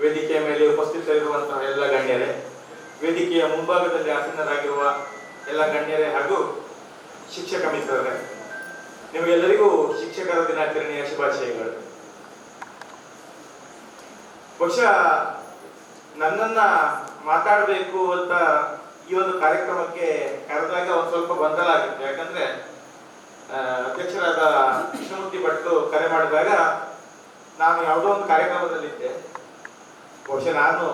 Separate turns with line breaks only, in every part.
ವೇದಿಕೆಯ ಮೇಲೆ ಉಪಸ್ಥಿತರಿರುವಂತಹ ಎಲ್ಲ ಗಣ್ಯರೇ, ವೇದಿಕೆಯ ಮುಂಭಾಗದಲ್ಲಿ ಆಸೀನರಾಗಿರುವ ಎಲ್ಲ ಗಣ್ಯರೇ ಹಾಗೂ ಶಿಕ್ಷಕ ಮಿತ್ರರೇ, ನಿಮಗೆಲ್ಲರಿಗೂ ಶಿಕ್ಷಕರ ದಿನಾಚರಣೆಯ ಶುಭಾಶಯಗಳು. ಬಹುಶಃ ನನ್ನನ್ನ ಮಾತಾಡಬೇಕು ಅಂತ ಈ ಒಂದು ಕಾರ್ಯಕ್ರಮಕ್ಕೆ ಕರೆದಾಗ ಒಂದು ಸ್ವಲ್ಪ ಗೊಂದಲ ಆಗಿತ್ತು. ಯಾಕಂದ್ರೆ ಅಧ್ಯಕ್ಷರಾದ ಕೃಷ್ಣಮೂರ್ತಿ ಭಟ್ರು ಕರೆ ಮಾಡಿದಾಗ ನಾನು ಯಾವುದೋ ಒಂದು ಕಾರ್ಯಕ್ರಮದಲ್ಲಿದ್ದೆ. ಬಹುಶಃ ನಾನು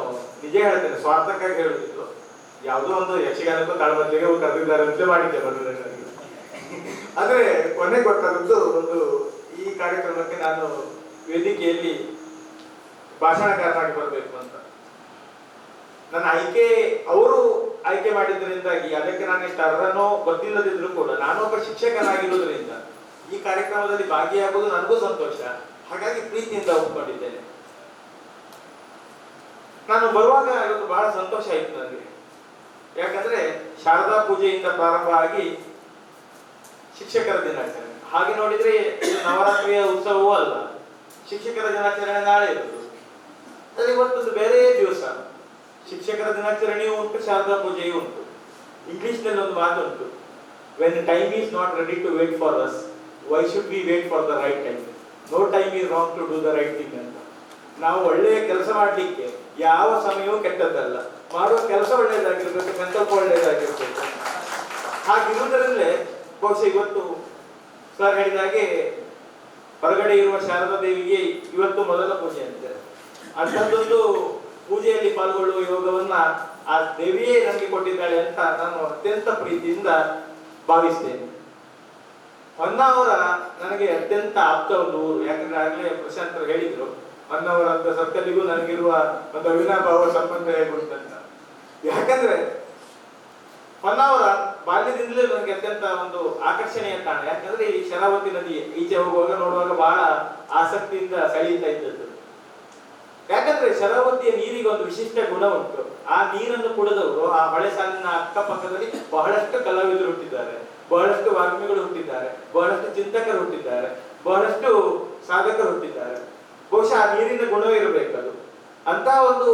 ನಿಜ ಹೇಳ್ತೇನೆ, ಸ್ವಾರ್ಥಕ್ಕಾಗಿ ಹೇಳುತ್ತಿದ್ದು, ಯಾವುದೋ ಒಂದು ಯಕ್ಷಗಾನಕ್ಕೂ ತಾಳ್ಮದ್ಲಿಗೆ ಕರೆದಿದ್ದಾರೆ ಅಂತ ಮಾಡಿದ್ದೆ ಬರೋದಕ್ಕಾಗಿ. ಆದ್ರೆ ಕೊನೆ ಗೊತ್ತಾದದ್ದು ಒಂದು, ಈ ಕಾರ್ಯಕ್ರಮಕ್ಕೆ ನಾನು ವೇದಿಕೆಯಲ್ಲಿ ಭಾಷಣಕಾರನಾಗಿ ಬರಬೇಕು ಅಂತ. ನನ್ನ ಆಯ್ಕೆ ಅವರು ಆಯ್ಕೆ ಮಾಡಿದ್ರಿಂದಾಗಿ ಅದಕ್ಕೆ ನಾನು ಎಷ್ಟು ಅರ್ಹನೋ ಗೊತ್ತಿಲ್ಲದಿದ್ರು ಕೂಡ ನಾನೊಬ್ಬ ಶಿಕ್ಷಕನಾಗಿರುವುದರಿಂದ ಈ ಕಾರ್ಯಕ್ರಮದಲ್ಲಿ ಭಾಗಿಯಾಗುವುದು ನನಗೂ ಸಂತೋಷ. ಹಾಗಾಗಿ ಪ್ರೀತಿಯಿಂದ ಒಪ್ಪಿಕೊಂಡಿದ್ದೇನೆ. ನಾನು ಬರುವಾಗ ಇವತ್ತು ಬಹಳ ಸಂತೋಷ ಆಯಿತು ನನಗೆ. ಯಾಕಂದ್ರೆ ಶಾರದಾ ಪೂಜೆಯಿಂದ ಪ್ರಾರಂಭ ಆಗಿ ಶಿಕ್ಷಕರ ದಿನಾಚರಣೆ, ಹಾಗೆ ನೋಡಿದ್ರೆ ಇದು ನವರಾತ್ರಿಯ ಉತ್ಸವವೂ ಅಲ್ಲ, ಶಿಕ್ಷಕರ ದಿನಾಚರಣೆ ನಾಳೆ ಇರುವುದು. ಆದರೆ ಇವತ್ತೊಂದು ಬೇರೆ ದಿವಸ, ಶಿಕ್ಷಕರ ದಿನಾಚರಣೆಯೂ ಉಂಟು, ಶಾರದಾ ಪೂಜೆಯೂ ಉಂಟು. ಇಂಗ್ಲಿಷ್ ನಲ್ಲಿ ಒಂದು ಮಾತು ಉಂಟು, when time is not ready to wait for us, why should we wait for the right time? No time is wrong to do the right thing ಅಂತ. ನಾವು ಒಳ್ಳೆಯ ಕೆಲಸ ಮಾಡಲಿಕ್ಕೆ ಯಾವ ಸಮಯವೂ ಕೆಟ್ಟದ್ದಲ್ಲ. ಮಾಡುವ ಕೆಲಸ ಒಳ್ಳೆಯದಾಗಿರ್ಬೇಕು, ಸಂಕಲ್ಪ ಒಳ್ಳೆಯದಾಗಿರ್ಬೇಕು. ಹಾಗಿರುವುದರಲ್ಲೇ ಬಹುಶಃ ಇವತ್ತು ಸರ್ ಹೇಳಿದಾಗೆ ಹೊರಗಡೆ ಇರುವ ಶಾರದಾ ದೇವಿಗೆ ಇವತ್ತು ಮೊದಲ ಪೂಜೆ ಅಂತೆ. ಅಂಥದ್ದೊಂದು ಪೂಜೆಯಲ್ಲಿ ಪಾಲ್ಗೊಳ್ಳುವ ಯೋಗವನ್ನ ಆ ದೇವಿಯೇ ನಮಗೆ ಕೊಟ್ಟಿದ್ದಾಳೆ ಅಂತ ನಾನು ಅತ್ಯಂತ ಪ್ರೀತಿಯಿಂದ ಭಾವಿಸ್ತೇನೆ. ಹೊನ್ನಾವರ ನನಗೆ ಅತ್ಯಂತ ಆಪ್ತ ಒಂದು ಊರು. ಯಾಕಂದ್ರೆ ಆಗಲೇ ಪ್ರಶಾಂತ್ ಹೇಳಿದ್ರು, ಹೊನ್ನಾವರ ಅಂತ ಸರ್ಕಲ್ಲಿಗೂ ನನಗಿರುವ ಒಂದು ಅವಿನಾಭಾವ ಸಂಬಂಧ ಹೇಗುಂಟಂತ. ಯಾಕಂದ್ರೆ ಹೊನ್ನಾವರ ಬಾಲ್ಯದಿಂದಲೇ ನನಗೆ ಅತ್ಯಂತ ಒಂದು ಆಕರ್ಷಣೆಯ ತಾಣ. ಯಾಕಂದ್ರೆ ಈ ಶರಾವತಿ ನದಿ ಈಚೆ ಹೋಗುವಾಗ ನೋಡುವಾಗ ಬಹಳ ಆಸಕ್ತಿಯಿಂದ ಸೆಳೆಯುತ್ತಾ ಇದ್ದದ್ದು. ಯಾಕಂದ್ರೆ ಶರಾವತಿಯ ನೀರಿಗೆ ಒಂದು ವಿಶಿಷ್ಟ ಗುಣ ಉಂಟು. ಆ ನೀರನ್ನು ಕುಡಿದವರು ಆ ಹೊಳೆ ಸಾಲಿನ ಅಕ್ಕಪಕ್ಕದಲ್ಲಿ ಬಹಳಷ್ಟು ಕಲಾವಿದರು ಹುಟ್ಟಿದ್ದಾರೆ, ಬಹಳಷ್ಟು ವಾಗ್ಮಿಗಳು ಹುಟ್ಟಿದ್ದಾರೆ, ಬಹಳಷ್ಟು ಚಿಂತಕರು ಹುಟ್ಟಿದ್ದಾರೆ, ಬಹಳಷ್ಟು ಸಾಧಕರು ಹುಟ್ಟಿದ್ದಾರೆ. ಬಹುಶಃ ಆ ನೀರಿನ ಗುಣವೇ ಇರಬೇಕದು. ಅಂತ ಒಂದು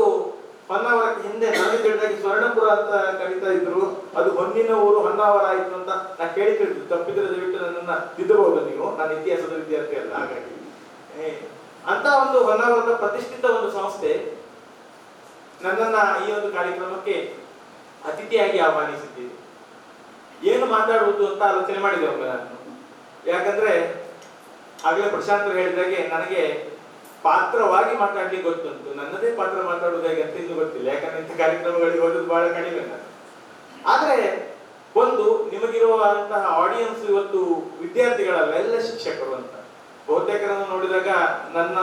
ಹೊನ್ನಾವರಕ್ಕೆ ಹಿಂದೆ ನನಗೆ ತಿಳಿದಾಗಿ ಸ್ವರ್ಣಪುರ ಅಂತ ಕರೀತಾ ಇದ್ರು. ಅದು ಹೊನ್ನಿನ ಊರು ಹೊನ್ನಾವರ ಆಯ್ತು ಅಂತ ನಾ ಕೇಳಿದ್ರು. ತಪ್ಪಿದ್ರೆ ದಯವಿಟ್ಟು ನನ್ನನ್ನ ತಿದ್ದಬಹುದು ನೀವು, ನಾನು ಇತಿಹಾಸದ ವಿದ್ಯಾರ್ಥಿ ಅಲ್ಲ. ಹಾಗಾಗಿ ಅಂತ ಒಂದು ಹೊನ್ನಾವರದ ಪ್ರತಿಷ್ಠಿತ ಒಂದು ಸಂಸ್ಥೆ ನನ್ನನ್ನ ಈ ಒಂದು ಕಾರ್ಯಕ್ರಮಕ್ಕೆ ಅತಿಥಿಯಾಗಿ ಆಹ್ವಾನಿಸಿದ್ದೀವಿ. ಏನು ಮಾತಾಡುವುದು ಅಂತ ಆಲೋಚನೆ ಮಾಡಿದೆ ಒಮ್ಮೆ ನಾನು. ಯಾಕಂದ್ರೆ ಆಗಲೇ ಪ್ರಶಾಂತ್ ಹೇಳಿದಾಗೆ ನನಗೆ ಪಾತ್ರವಾಗಿ ಮಾತಾಡ್ಲಿಕ್ಕೆ ಗೊತ್ತುಂಟು, ನನ್ನದೇ ಪಾತ್ರ ಮಾತಾಡುವುದು ಹೇಗೆ ಅಂತ ಇನ್ನೂ ಗೊತ್ತಿಲ್ಲ. ಯಾಕಂದ್ರೆ ಇಂಥ ಕಾರ್ಯಕ್ರಮಗಳಿಗೆ ಹೋಗೋದು ಬಹಳ ಕಡಿಮೆ ನಾನು. ಆದ್ರೆ ಒಂದು, ನಿಮಗಿರುವಂತಹ ಆಡಿಯನ್ಸ್ ಇವತ್ತು ವಿದ್ಯಾರ್ಥಿಗಳಲ್ಲ, ಎಲ್ಲ ಶಿಕ್ಷಕರು ಅಂತ. ಬಹುತೇಕರನ್ನು ನೋಡಿದಾಗ ನನ್ನ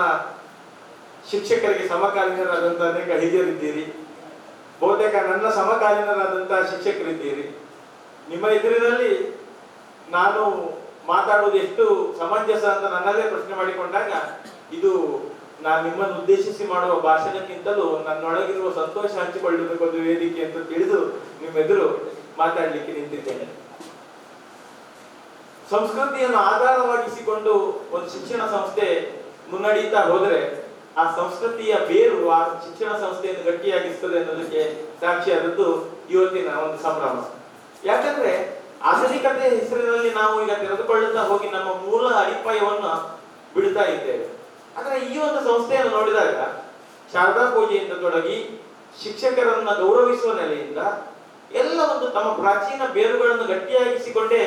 ಶಿಕ್ಷಕರಿಗೆ ಸಮಕಾಲೀನರಾದಂತಹ ಅನೇಕ ಹಿರಿಯರಿದ್ದೀರಿ, ಬಹುತೇಕ ನನ್ನ ಸಮಕಾಲೀನರಾದಂತಹ ಶಿಕ್ಷಕರಿದ್ದೀರಿ. ನಿಮ್ಮ ಎದುರಿನಲ್ಲಿ ನಾನು ಮಾತಾಡುವುದು ಎಷ್ಟು ಸಮಂಜಸ ಅಂತ ನನ್ನಲ್ಲೇ ಪ್ರಶ್ನೆ ಮಾಡಿಕೊಂಡಾಗ, ಇದು ನಾನು ನಿಮ್ಮನ್ನು ಉದ್ದೇಶಿಸಿ ಮಾಡುವ ಭಾಷಣಕ್ಕಿಂತಲೂ ನನ್ನೊಳಗಿರುವ ಸಂತೋಷ ಹಂಚಿಕೊಳ್ಳುವುದಕ್ಕೊಂದು ವೇದಿಕೆ ಅಂತ ತಿಳಿದು ನಿಮ್ಮೆದುರು ಮಾತಾಡ್ಲಿಕ್ಕೆ ನಿಂತಿದ್ದೇನೆ. ಸಂಸ್ಕೃತಿಯನ್ನು ಆಧಾರವಾಗಿಸಿಕೊಂಡು ಒಂದು ಶಿಕ್ಷಣ ಸಂಸ್ಥೆ ಮುನ್ನಡೀತಾ ಹೋದರೆ ಆ ಸಂಸ್ಕೃತಿಯ ಬೇರು ಆ ಶಿಕ್ಷಣ ಸಂಸ್ಥೆಯನ್ನು ಗಟ್ಟಿಯಾಗಿಸ್ತದೆ ಅನ್ನೋದಕ್ಕೆ ಸಾಕ್ಷಿಯಾದದ್ದು ಇವತ್ತಿನ ಒಂದು ಸಂಭ್ರಮ. ಯಾಕಂದ್ರೆ ಆಧುನಿಕತೆ ಹೆಸರಿನಲ್ಲಿ ನಾವು ಈಗ ತೆರೆದುಕೊಳ್ಳುತ್ತಾ ಹೋಗಿ ನಮ್ಮ ಮೂಲ ಅಡಿಪಾಯವನ್ನು ಬಿಡ್ತಾ ಇದ್ದೇವೆ. ಆದ್ರೆ ಈ ಒಂದು ಸಂಸ್ಥೆಯನ್ನು ನೋಡಿದಾಗ ಶಾರದಾ ಪೂಜೆಯಿಂದ ತೊಡಗಿ ಶಿಕ್ಷಕರನ್ನ ಗೌರವಿಸುವ ನೆಲೆಯಿಂದ ಎಲ್ಲ ಒಂದು ತಮ್ಮ ಪ್ರಾಚೀನ ಬೇರುಗಳನ್ನು ಗಟ್ಟಿಯಾಗಿಸಿಕೊಂಡೇ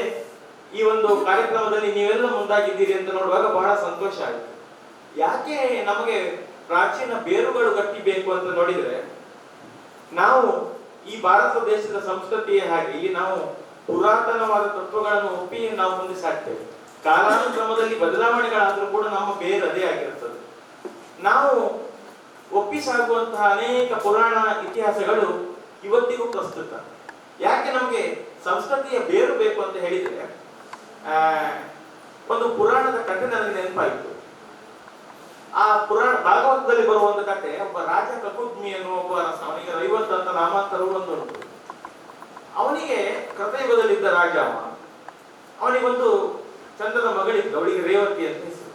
ಈ ಒಂದು ಕಾರ್ಯಕ್ರಮದಲ್ಲಿ ನೀವೆಲ್ಲ ಮುಂದಾಗಿದ್ದೀರಿ ಅಂತ ನೋಡುವಾಗ ಬಹಳ ಸಂತೋಷ ಆಯಿತು. ಯಾಕೆ ನಮಗೆ ಪ್ರಾಚೀನ ಬೇರುಗಳು ಗಟ್ಟಿ ಬೇಕು ಅಂತ ನೋಡಿದ್ರೆ, ನಾವು ಈ ಭಾರತ ದೇಶದ ಸಂಸ್ಕೃತಿಯ ಹಾಗೆ ಇಲ್ಲಿ ನಾವು ಪುರಾತನವಾದ ತತ್ವಗಳನ್ನು ಒಪ್ಪಿ ನಾವು ಮುಂದೆ ಸಾಕ್ತೇವೆ. ಕಾಲಾನುಕ್ರಮದಲ್ಲಿ ಬದಲಾವಣೆಗಳಾದ್ರೂ ಕೂಡ ನಮ್ಮ ಬೇರು ಅದೇ ಆಗಿರುತ್ತದೆ. ನಾವು ಒಪ್ಪಿ ಸಾಗುವಂತಹ ಅನೇಕ ಪುರಾಣ ಇತಿಹಾಸಗಳು ಇವತ್ತಿಗೂ ಪ್ರಸ್ತುತ. ಯಾಕೆ ನಮಗೆ ಸಂಸ್ಕೃತಿಯ ಬೇರು ಬೇಕು ಅಂತ ಹೇಳಿದ್ರೆ, ಒಂದು ಪುರಾಣದ ಕಥೆ ನನಗೆ ನೆನಪಾಯಿತು. ಆ ಪುರಾಣ ಭಾಗವತದಲ್ಲಿ ಬರುವ ಒಂದು ಕಥೆ, ಒಬ್ಬ ರಾಜ ಕಕುದ್ಮಿ ಎನ್ನುವ ಒಬ್ಬ, ಅವನಿಗೆ ರೈವತ್ ಅಂತ ನಾಮಾಂತರವು ಒಂದು ಉಂಟು. ಅವನಿಗೆ ಕೃತಯುಗದಲ್ಲಿದ್ದ ರಾಜ. ಅವನಿಗೊಂದು ಚಂದದ ಮಗಳಿದ್ದು, ಅವಳಿಗೆ ರೇವತಿ ಅಂತ ಹೆಸರು.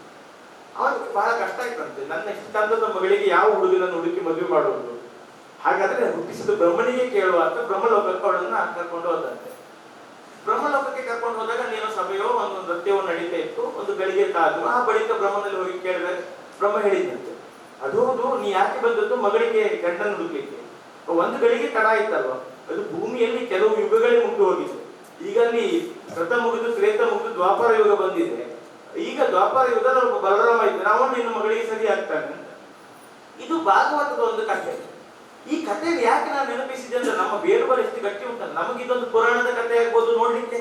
ಅವನಿಗೆ ಬಹಳ ಕಷ್ಟ ಆಯ್ತಂತೆ, ನನ್ನ ಇಷ್ಟಾಂತದ ಮಗಳಿಗೆ ಯಾವ ಹುಡುಗನನ್ನು ಹುಡುಕಿ ಮದುವೆ ಮಾಡುವುದು, ಹಾಗಾದ್ರೆ ಹುಟ್ಟಿಸಿದ ಬ್ರಹ್ಮನಿಗೆ ಕೇಳುವ ಅಂತ ಬ್ರಹ್ಮಲೋಕಕ್ಕೆ ಅವಳನ್ನ ಕರ್ಕೊಂಡು ಹೋದಂತೆ. ಬ್ರಹ್ಮಲೋಕಕ್ಕೆ ಕರ್ಕೊಂಡು ಹೋದಾಗ ನೀನು ಸಭೆಯೋ ಒಂದು ನೃತ್ಯವೋ ನಡೀತಾ ಇತ್ತು, ಒಂದು ಗಳಿಗೆ ಕಾದು ಆ ಬಳಿಕ ಬ್ರಹ್ಮನಲ್ಲಿ ಹೋಗಿ ಕೇಳಿದ್ರೆ ಬ್ರಹ್ಮ ಹೇಳಿದಂತೆ, ಅದು ಹೌದು, ನೀ ಯಾಕೆ ಬಂದದ್ದು ಮಗಳಿಗೆ ಗಂಡನ ಹುಡುಕ್ಲಿಕ್ಕೆ, ಒಂದು ಗಳಿಗೆ ತಡ ಆಯ್ತಲ್ವ, ಅದು ಭೂಮಿಯಲ್ಲಿ ಕೆಲವು ಯುಗಗಳೇ ಮುಗಿದು ಹೋಗಿದೆ, ಈಗ ಅಲ್ಲಿ ಕೃತ ಮುಗಿದು ತ್ರೇತ ಮುಗಿದು ದ್ವಾಪರ ಯುಗ ಬಂದಿದೆ, ಈಗ ದ್ವಾಪರ ಯುಗದ ಒಬ್ಬ ಬಲರಾಮ ಇದ್ದಾನೆ, ಅವನು ನಿನ್ನ ಮಗಳಿಗೆ ಸರಿ ಆಗ್ತಾನೆ ಅಂತ. ಇದು ಭಾಗವತದ ಒಂದು ಕಥೆ. ಈ ಕಥೆಯಲ್ಲಿ ಯಾಕೆ ನಾನು ನೆನಪಿಸಿದೆ ಅಂದ್ರೆ ನಮ್ಮ ಬೇರುಗಳು ಎಷ್ಟು ಗಟ್ಟಿ ಉಂಟಲ್ಲ, ನಮಗಿದೊಂದು ಪುರಾಣದ ಕಥೆ ಆಗ್ಬೋದು ನೋಡ್ಲಿಕ್ಕೆ,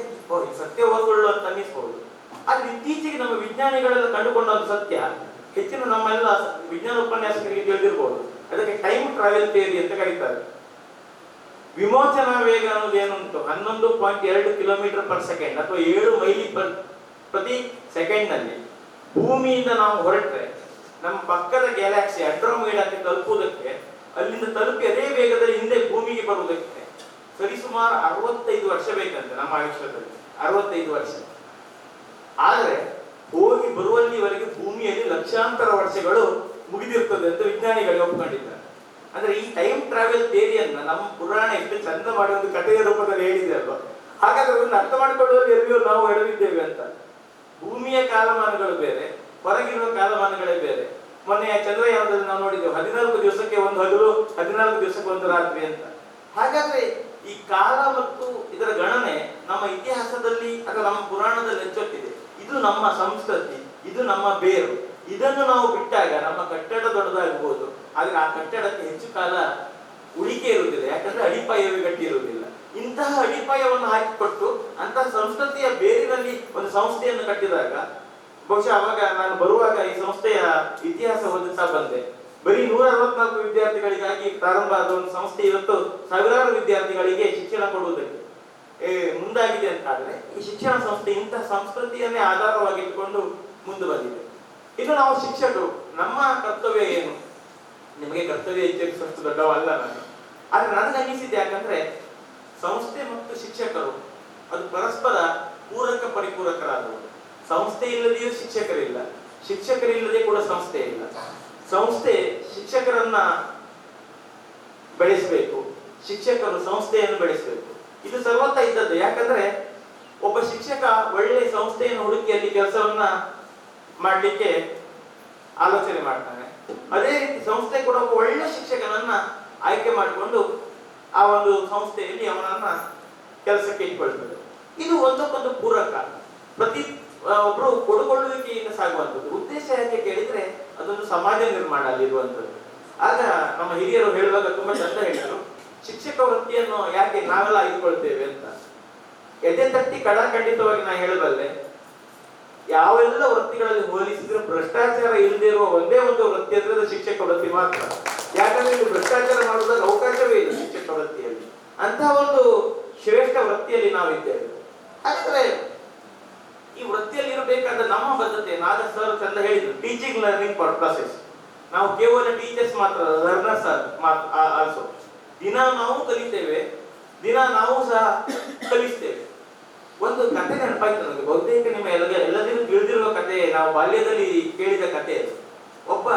ಸತ್ಯವೋ ಸುಳ್ಳು ಅಂತ ಅನ್ನಿಸ್ಬಹುದು. ಆದ್ರೆ ಇತ್ತೀಚೆಗೆ ನಮ್ಮ ವಿಜ್ಞಾನಿಗಳೆಲ್ಲ ಕಂಡುಕೊಂಡ ಒಂದು ಸತ್ಯ ಹೆಚ್ಚಿನ ನಮ್ಮೆಲ್ಲ ವಿಜ್ಞಾನ ಉಪನ್ಯಾಸಕರಿಗೆ ತಿಳಿದಿರ್ಬೋದು, ಅದಕ್ಕೆ ಟೈಮ್ ಟ್ರಾವೆಲ್ ಥಿಯರಿ ಅಂತ ಕರೀತಾರೆ. ವಿಮೋಚನಾ ವೇಗ ಅನ್ನೋದು ಏನುಂಟು 11.2 ಕಿಲೋಮೀಟರ್ ಪರ್ ಸೆಕೆಂಡ್ ಅಥವಾ 7 ಮೈಲಿ ಪ್ರತಿ ಸೆಕೆಂಡ್ ನಲ್ಲಿ ಭೂಮಿಯಿಂದ ನಾವು ಹೊರಟ್ರೆ ನಮ್ಮ ಪಕ್ಕದ ಗ್ಯಾಲಾಕ್ಸಿ ಅಡ್ರೋಮೇಡಾಕ್ಕೆ ತಲುಪುವುದಕ್ಕೆ, ಅಲ್ಲಿಂದ ತಲುಪಿ ಅದೇ ವೇಗದಲ್ಲಿ ಹಿಂದೆ ಭೂಮಿಗೆ ಬರುವುದಕ್ಕೆ ಸರಿಸುಮಾರು 65 ವರ್ಷ ಬೇಕಂತೆ ನಮ್ಮ ಆಯುಷ್ಯದಲ್ಲಿ, 65 ವರ್ಷ. ಆದ್ರೆ ಹೋಗಿ ಬರುವಲ್ಲಿವರೆಗೆ ಭೂಮಿಯಲ್ಲಿ ಲಕ್ಷಾಂತರ ವರ್ಷಗಳು ಮುಗಿದಿರ್ತದೆ ಅಂತ ವಿಜ್ಞಾನಿಗಳು ಒಪ್ಕೊಂಡಿದ್ದಾರೆ. ಅಂದ್ರೆ ಈ ಟೈಮ್ ಟ್ರಾವೆಲ್ ಥಿಯರಿಯನ್ನ ನಮ್ಮ ಪುರಾಣ ಎಷ್ಟು ಚಂದ ಮಾಡಿ ಒಂದು ಕಥೆಯ ರೂಪದಲ್ಲಿ ಹೇಳಿದೆ ಅಲ್ವಾ, ಹಾಗಾದ್ರೆ ಅದನ್ನು ಅರ್ಥ ಮಾಡಿಕೊಳ್ಳುವಲ್ಲಿ ಎಲ್ಲಿಯೋ ನಾವು ಎಡವಿದ್ದೇವೆ ಅಂತ. ಭೂಮಿಯ ಕಾಲಮಾನಗಳು ಬೇರೆ, ಹೊರಗಿರುವ ಕಾಲಮಾನಗಳೇ ಬೇರೆ. ಮೊನ್ನೆ ಚಂದ್ರಯಾನದಲ್ಲಿ ನಾವು ನೋಡಿದ್ದೇವೆ 14 ದಿವಸಕ್ಕೆ ಒಂದು ಹಗಲು, 14 ದಿವಸಕ್ಕೆ ಒಂದು ರಾತ್ರಿ ಅಂತ. ಹಾಗಾದ್ರೆ ಈ ಕಾಲ ಮತ್ತು ಇದರ ಗಣನೆ ನಮ್ಮ ಇತಿಹಾಸದಲ್ಲಿ ಅಥವಾ ನಮ್ಮ ಪುರಾಣದಲ್ಲಿ ಹೆಚ್ಚೊಟ್ಟಿದೆ. ಇದು ನಮ್ಮ ಸಂಸ್ಕೃತಿ, ಇದು ನಮ್ಮ ಬೇರು. ಇದನ್ನು ನಾವು ಬಿಟ್ಟಾಗ ನಮ್ಮ ಕಟ್ಟಡ ದೊಡ್ಡದಾಗಬಹುದು, ಆದ್ರೆ ಆ ಕಟ್ಟಡಕ್ಕೆ ಹೆಚ್ಚು ಕಾಲ ಉಳಿಕೆ ಇರುವುದಿಲ್ಲ, ಯಾಕಂದ್ರೆ ಅಡಿಪಾಯವೇ ಗಟ್ಟಿ ಇರುವುದಿಲ್ಲ. ಇಂತಹ ಅಡಿಪಾಯವನ್ನು ಹಾಕಿಕೊಟ್ಟು ಅಂತಹ ಸಂಸ್ಕೃತಿಯ ಬೇರಿನಲ್ಲಿ ಒಂದು ಸಂಸ್ಥೆಯನ್ನು ಕಟ್ಟಿದಾಗ, ಬಹುಶಃ ಅವಾಗ ನಾನು ಬರುವಾಗ ಈ ಸಂಸ್ಥೆಯ ಇತಿಹಾಸ ಓದುತ್ತಾ ಬಂದೆ. ಬರೀ 164 ವಿದ್ಯಾರ್ಥಿಗಳಿಗಾಗಿ ಪ್ರಾರಂಭ ಆದ ಒಂದು ಸಂಸ್ಥೆ ಇವತ್ತು ಸಾವಿರಾರು ವಿದ್ಯಾರ್ಥಿಗಳಿಗೆ ಶಿಕ್ಷಣ ಕೊಡುವುದಕ್ಕೆ ಮುಂದಾಗಿದೆ ಅಂತಾದ್ರೆ ಈ ಶಿಕ್ಷಣ ಸಂಸ್ಥೆ ಇಂತಹ ಸಂಸ್ಕೃತಿಯನ್ನೇ ಆಧಾರವಾಗಿಟ್ಟುಕೊಂಡು ಮುಂದೆ ಬಂದಿದೆ. ಇನ್ನು ನಾವು ಶಿಕ್ಷಕರು, ನಮ್ಮ ಕರ್ತವ್ಯ ಏನು? ನಿಮಗೆ ಕರ್ತವ್ಯ ಎಚ್ಚರಿಸುವಷ್ಟು ದೊಡ್ಡವಲ್ಲ ನಾನು, ಆದ್ರೆ ನನಗೆ ಅನ್ನಿಸಿದೆ, ಯಾಕಂದ್ರೆ ಸಂಸ್ಥೆ ಮತ್ತು ಶಿಕ್ಷಕರು ಅದು ಪರಸ್ಪರ ಪೂರಕ ಪರಿಪೂರಕರಾದವರು. ಸಂಸ್ಥೆ ಇಲ್ಲದೆಯೂ ಶಿಕ್ಷಕರಿಲ್ಲ, ಶಿಕ್ಷಕರಿಲ್ಲದೆ ಕೂಡ ಸಂಸ್ಥೆ ಇಲ್ಲ. ಸಂಸ್ಥೆ ಶಿಕ್ಷಕರನ್ನ ಬೆಳೆಸಬೇಕು, ಶಿಕ್ಷಕರು ಸಂಸ್ಥೆಯನ್ನು ಬೆಳೆಸಬೇಕು. ಇದು ಸರ್ವತ್ತ ಇದ್ದದ್ದು. ಯಾಕಂದ್ರೆ ಒಬ್ಬ ಶಿಕ್ಷಕ ಒಳ್ಳೆ ಸಂಸ್ಥೆಯನ್ನು ಹುಡುಕಿ ಅಲ್ಲಿ ಕೆಲಸವನ್ನ ಮಾಡಲಿಕ್ಕೆ ಆಲೋಚನೆ ಮಾಡ್ತಾನೆ. ಅದೇ ರೀತಿ ಸಂಸ್ಥೆ ಕೂಡ ಒಬ್ಬ ಒಳ್ಳೆ ಶಿಕ್ಷಕನನ್ನ ಆಯ್ಕೆ ಮಾಡಿಕೊಂಡು ಆ ಒಂದು ಸಂಸ್ಥೆಯಲ್ಲಿ ಅವನನ್ನ ಕೆಲಸಕ್ಕೆ ಇಟ್ಕೊಳ್ತದೆ. ಇದು ಒಂದಕ್ಕೊಂದು ಪೂರಕ, ಪ್ರತಿ ಒಬ್ರು ಕೊಡುಕೊಳ್ಳುವಿಕೆಯಿಂದ ಸಾಗುವಂಥದ್ದು. ಉದ್ದೇಶ ಯಾಕೆ ಕೇಳಿದ್ರೆ ಅದೊಂದು ಸಮಾಜ ನಿರ್ಮಾಣ ಅಲ್ಲಿರುವಂಥದ್ದು. ಆಗ ನಮ್ಮ ಹಿರಿಯರು ಹೇಳುವಾಗ ತುಂಬಾ ಚಂದ ಹೇಳಿದರು, ಶಿಕ್ಷಕ ವೃತ್ತಿಯನ್ನು ಯಾಕೆ ನಾವೆಲ್ಲ ಆಯ್ದುಕೊಳ್ತೇವೆ ಅಂತ. ಎದೆ ತಟ್ಟಿ ಖಂಡಿತವಾಗಿ ನಾ ಹೇಳಬಲ್ಲೆ, ಯಾವೆಲ್ಲ ವೃತ್ತಿಗಳಲ್ಲಿ ಹೋಲಿಸಿದ್ರೆ ಭ್ರಷ್ಟಾಚಾರ ಇಲ್ಲದೆ ಇರುವ ಒಂದೇ ಒಂದು ವೃತ್ತಿ ಅಂದ್ರೆ ಅದು ಶಿಕ್ಷಕ ವೃತ್ತಿ ಮಾತ್ರ. ಯಾಕಂದ್ರೆ ಇಲ್ಲಿ ಭ್ರಷ್ಟಾಚಾರ ಮಾಡುವುದಕ್ಕೆ ಅವಕಾಶವೇ ಇಲ್ಲ ಶಿಕ್ಷಕ ವೃತ್ತಿಯಲ್ಲಿ. ಅಂತಹ ಒಂದು ಶ್ರೇಷ್ಠ ವೃತ್ತಿಯಲ್ಲಿ ನಾವಿದ್ದೇವೆ. ಹಾಗಾದ್ರೆ ಈ ವೃತ್ತಿಯಲ್ಲಿ ಇರಬೇಕಾದ ನಮ್ಮ ಬದ್ಧತೆ, ನಾಗ ಸರ್ ಚಂದ ಹೇಳಿದ್ರು, ಟೀಚಿಂಗ್ ಲರ್ನಿಂಗ್ ಪ್ರಾಸೆಸ್. ನಾವು ಕೇವಲ ಟೀಚರ್ಸ್ ಮಾತ್ರ, ಲರ್ನರ್ಸ್ ಆಲ್ಸೋ. ದಿನ ನಾವು ಕಲಿತೇವೆ, ದಿನ ನಾವು ಸಹ ಕಲಿಸ್ತೇವೆ. ಒಂದು ಕಥೆ ನೆನಪಾಯ್ತು ನನಗೆ, ಬಹುತೇಕ ನಿಮ್ಮ ಎಲ್ಲರಿಗೂ ತಿಳಿದಿರುವ ಕಥೆ, ನಾವು ಬಾಲ್ಯದಲ್ಲಿ ಕೇಳಿದ ಕಥೆ. ಒಬ್ಬ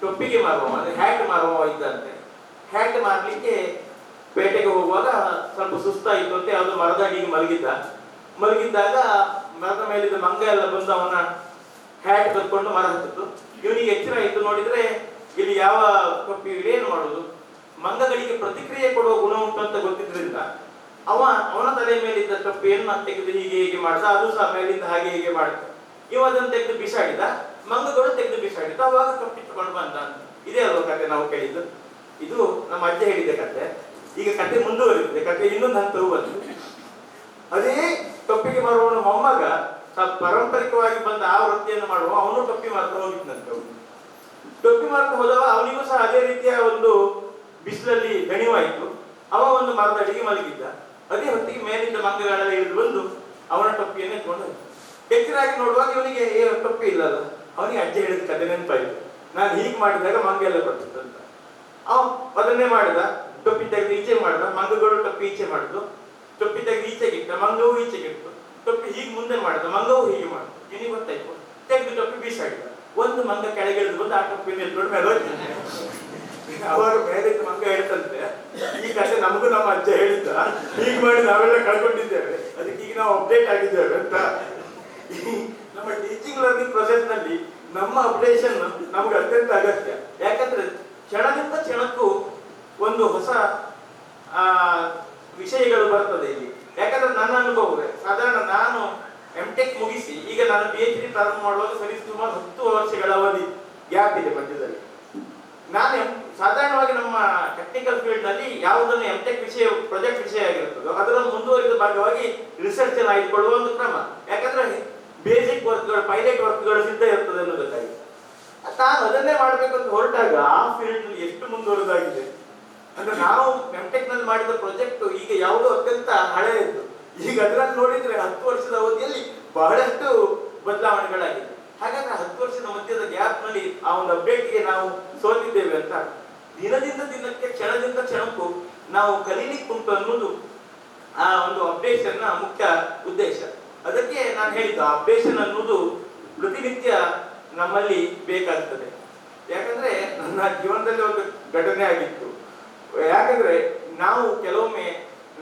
ಟೊಪ್ಪಿಗೆ ಮಾರುವ, ಅಂದ್ರೆ ಹ್ಯಾಟ್ ಮಾರುವ ಇದ್ದಂತೆ. ಹ್ಯಾಟ್ ಮಾರ್ಲಿಕ್ಕೆ ಪೇಟೆಗೆ ಹೋಗುವಾಗ ಸ್ವಲ್ಪ ಸುಸ್ತಾಯಿತು ಅಂತ ಯಾವ್ದು ಮರದ ಅಡಿಗೆ ಮಲಗಿದ್ದಾಗ ಮರದ ಮೇಲಿದ್ದ ಮಂಗ ಎಲ್ಲ ಬಂದು ಅವನ ಹ್ಯಾಟ್ ಕತ್ಕೊಂಡು ಮರ ಹತ್ತಿತ್ತು. ಇವನಿಗೆ ಎಚ್ಚರ ಆಯಿತು, ನೋಡಿದ್ರೆ ಇಲ್ಲಿ ಯಾವ ಟೊಪ್ಪಿ ಏನು ಮಾಡುದು, ಮಂಗಗಳಿಗೆ ಪ್ರತಿಕ್ರಿಯೆ ಕೊಡುವ ಗುಣ ಉಂಟು ಅಂತ ಗೊತ್ತಿದ್ರಿಂದ ಅವನ ತಲೆ ಮೇಲಿದ್ದ ಟೊಪ್ಪಿಯನ್ನು ತೆಗೆದು ಹೀಗೆ ಮಾಡ್ದ, ಅದು ಸಹ ಮೇಲಿಂದ ಹೀಗೆ ಮಾಡ್ದ. ಇವ ಅದನ್ನು ತೆಗೆದು ಬಿಸಾಡಿದ, ಮಂಗಗಳು ತೆಗೆದು ಬಿಸಾಡಿದ, ಅವಾಗ ಟೊಪ್ಪಿಟ್ಟುಕೊಂಡು ಬಂದ. ಇದೇ ಅಲ್ವ ಕತೆ ನಾವು ಕೇಳಿದ್ದು. ಇದು ನಮ್ಮ ಅಜ್ಜ ಹೇಳಿದ ಕತೆ. ಈಗ ಕತೆ ಮುಂದುವರಿದಿದೆ, ಕತೆ ಇನ್ನೊಂದು ಹಂತವು ಬಂತು. ಅದೇ ಟೊಪ್ಪಿಗೆ ಮಾರುವವನು ಮೊಮ್ಮಗ ಪಾರಂಪರಿಕವಾಗಿ ಬಂದ ಆ ವೃತ್ತಿಯನ್ನು ಮಾಡುವ, ಅವನು ಟೊಪ್ಪಿ ಮಾರ್ತಾ ಹೋಗಿದ್ದಂತೆ. ಟೊಪ್ಪಿ ಮಾರ್ತಾ ಹೋದವ, ಅವನಿಗೂ ಸಹ ಅದೇ ರೀತಿಯ ಒಂದು ಬಿಸಿಲಲ್ಲಿ ದಣಿವಾಯಿತು. ಅವ ಒಂದು ಮರದ ಅಡಿಗೆ ಮಲಗಿದ್ದ. ಅದೇ ಹೊತ್ತಿಗೆ ಮೇಲಿದ್ದ ಮಂಗಗಳೆಲ್ಲ ಇಳಿದು ಬಂದು ಅವನ ಟೊಪ್ಪಿಯನ್ನು ಎತ್ಕೊಂಡು ಎಚ್ಚರಾಗಿ ನೋಡುವಾಗ ಇವನಿಗೆ ಟೊಪ್ಪಿ ಇಲ್ಲಲ್ಲ. ಅವನಿಗೆ ಅಜ್ಜ ಹೇಳಿದ ಕತೆ ನೆನಪಾಯಿತು, ನಾನು ಹೀಗೆ ಮಾಡಿದಾಗ ಮಂಗ ಎಲ್ಲ ಕೊಟ್ಟಿತ್ತಂತ. ಅವ ಅದನ್ನೇ ಮಾಡಿದ, ಟೊಪ್ಪಿ ತೆಗೆದು ಈಚೆ ಮಾಡಿದ, ಮಂಗಗಳು ಟೊಪ್ಪಿ ಈಚೆ ಮಾಡಿದ್ದು, ಟೊಪ್ಪಿ ತೆಗೆದು ಈಚೆಗಿಟ್ಟ, ಮಂಗವು ಈಚೆಗಿಟ್ಟು, ಟೊಪ್ಪಿ ಹೀಗೆ ಮುಂದೆ ಮಾಡಿದ, ಮಂಗವು ಹೀಗೆ ಮಾಡಿದ. ಇವನಿಗೆ ಗೊತ್ತಾಯ್ತು, ತೆಗೆದು ಟೊಪ್ಪಿ ಬೀಸಾಡಿದ. ಒಂದು ಮಂಗ ಕೆಳಗಿಳಿದು ಬಂದು ಆಟ ಪಿನ್ ಇಟ್ಕೊಂಡು ಮೇಲೆ ಹೋಗ್ತಾನೆ. ಅವರು ಮೇಲಿದ್ದ ಮಂಗ ಹೇಳ್ತಂತೆ, ಈ ಕಥೆ ನಮಗೂ ನಮ್ಮ ಅಜ್ಜ ಹೇಳಿದ್ದ, ಈಗ ಮಾಡಿ ನಾವೆಲ್ಲ ಕಳ್ಕೊಂಡಿದ್ದೇವೆ, ಅದಕ್ಕೆ ಈಗ ನಾವು ಅಪ್ಡೇಟ್ ಆಗಿದ್ದೇವೆ ಅಂತ. ನಮ್ಮ ಟೀಚಿಂಗ್ ಲರ್ನಿಂಗ್ ಪ್ರೊಸೆಸ್ ನಲ್ಲಿ ನಮ್ಮ ಅಪ್ಡೇಷನ್ ನಮ್ಗೆ ಅತ್ಯಂತ ಅಗತ್ಯ. ಯಾಕಂದ್ರೆ ಕ್ಷಣದಿಂದ ಕ್ಷಣಕ್ಕೂ ಒಂದು ಹೊಸ ವಿಷಯಗಳು ಬರ್ತದೆ ಇಲ್ಲಿ. ಯಾಕಂದ್ರೆ ನನ್ನ ಅನುಭವವೇ ಸಾಧಾರಣ ನಾನು ಎಂಟೆಕ್ ಮುಗಿಸಿ ಈಗ ನಾನು PhD ಪ್ರಾರಂಭ ಮಾಡುವಾಗ ಸರಿಸುಮಾರು 10 ವರ್ಷಗಳ ಅವಧಿ ಗ್ಯಾಪ್ ಇದೆ ಮಧ್ಯದಲ್ಲಿ. ನಾನು ಸಾಧಾರಣವಾಗಿ ನಮ್ಮ ಟೆಕ್ನಿಕಲ್ ಫೀಲ್ಡ್ ನಲ್ಲಿ ಯಾವುದನ್ನು ಎಂಟೆಕ್ ವಿಷಯ ಪ್ರಾಜೆಕ್ಟ್ ವಿಷಯ ಆಗಿರುತ್ತದೋ ಅದರಲ್ಲಿ ಮುಂದುವರಿದ ಭಾಗವಾಗಿ ರಿಸರ್ಚ್ ಅನ್ನು ಆಯ್ದುಕೊಳ್ಳುವ ಒಂದು ಕ್ರಮ. ಯಾಕಂದ್ರೆ ಬೇಸಿಕ್ ವರ್ಕ್ಗಳು ಪೈಲಟ್ ವರ್ಕ್ಗಳು ಸಿದ್ಧ ಇರ್ತದೆ ಅನ್ನೋದಕ್ಕಾಗಿ ನಾನು ಅದನ್ನೇ ಮಾಡಬೇಕು ಅಂತ ಹೊರಟಾಗ ಆ ಫೀಲ್ಡ್ ನಲ್ಲಿ ಎಷ್ಟು ಮುಂದುವರೆದಾಗಿದೆ ಅಂದ್ರೆ ನಾವು ಎಂಟೆಕ್ ನಲ್ಲಿ ಮಾಡಿದ ಪ್ರಾಜೆಕ್ಟ್ ಈಗ ಯಾವುದೋ ಅತ್ಯಂತ ಹಳೆಯದ್ದು. ಈಗ ಅದರಲ್ಲಿ ನೋಡಿದ್ರೆ 10 ವರ್ಷದ ಅವಧಿಯಲ್ಲಿ ಬಹಳಷ್ಟು ಬದಲಾವಣೆಗಳಾಗಿದೆ. ಹಾಗಾದ್ರೆ 10 ವರ್ಷದ ಮಧ್ಯದ ಗ್ಯಾಪ್ ನಲ್ಲಿ ಆ ಒಂದು ಅಪ್ಡೇಟ್ಗೆ ನಾವು ಸೋತಿದ್ದೇವೆ ಅಂತ. ದಿನದಿಂದ ದಿನಕ್ಕೆ ಕ್ಷಣದಿಂದ ಕ್ಷಣಕ್ಕೂ ನಾವು ಕಲೀಲಿಕ್ಕೆ ಉಂಟು ಅನ್ನೋದು ಆ ಒಂದು ಅಪ್ಡೇಷನ್ ನ ಮುಖ್ಯ ಉದ್ದೇಶ. ಅದಕ್ಕೆ ನಾನು ಹೇಳಿದ್ದು ಅಪ್ಡೇಷನ್ ಅನ್ನೋದು ಪ್ರತಿನಿತ್ಯ ನಮ್ಮಲ್ಲಿ ಬೇಕಾಗ್ತದೆ. ಯಾಕಂದ್ರೆ ನನ್ನ ಜೀವನದಲ್ಲಿ ಒಂದು ಘಟನೆ ಆಗಿತ್ತು. ಯಾಕಂದ್ರೆ ನಾವು ಕೆಲವೊಮ್ಮೆ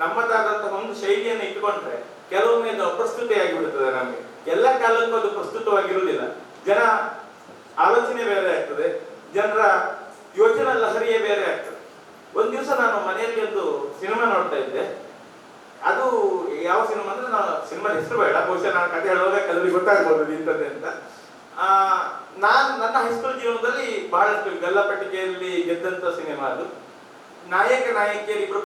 ನಮ್ಮದಾದಂತಹ ಒಂದು ಶೈಲಿಯನ್ನು ಇಟ್ಟುಕೊಂಡ್ರೆ ಕೆಲವೊಮ್ಮೆ ಅದು ಅಪ್ರಸ್ತುತೆಯಾಗಿ ಬಿಡುತ್ತದೆ. ನಮಗೆ ಎಲ್ಲ ಕಾಲಕ್ಕೂ ಅದು ಪ್ರಸ್ತುತವಾಗಿರುವುದಿಲ್ಲ. ಜನ ಆಲೋಚನೆ ಬೇರೆ ಆಗ್ತದೆ, ಜನರ ಯೋಚನಾ ಲಹರಿಯೇ ಬೇರೆ ಆಗ್ತದೆ. ಒಂದ್ ದಿವಸ ನಾನು ಮನೆಯಲ್ಲಿ ಒಂದು ಸಿನಿಮಾ ನೋಡ್ತಾ ಇದ್ದೆ. ಅದು ಯಾವ ಸಿನಿಮಾ ಅಂದ್ರೆ, ನಾನು ಸಿನಿಮಾ ಹೆಸರು ಬೇಡ, ಬಹುಶಃ ನಾನು ಕಥೆ ಹೇಳುವಾಗ ಕೆಲವರಿಗೆ ಗೊತ್ತಾಗ್ಬೋದು ಇಂಥದ್ದೇ ಅಂತ. ನಾನು ನನ್ನ ಹೈಸ್ಕೂಲ್ ಜೀವನದಲ್ಲಿ ಬಹಳಷ್ಟು ಗಲ್ಲಪಟ್ಟಿಗೆಯಲ್ಲಿ ಗೆದ್ದಂತ ಸಿನಿಮಾ ಅದು. ನಾಯಕ ನಾಯಕಿಯರಿಬ್ಬರು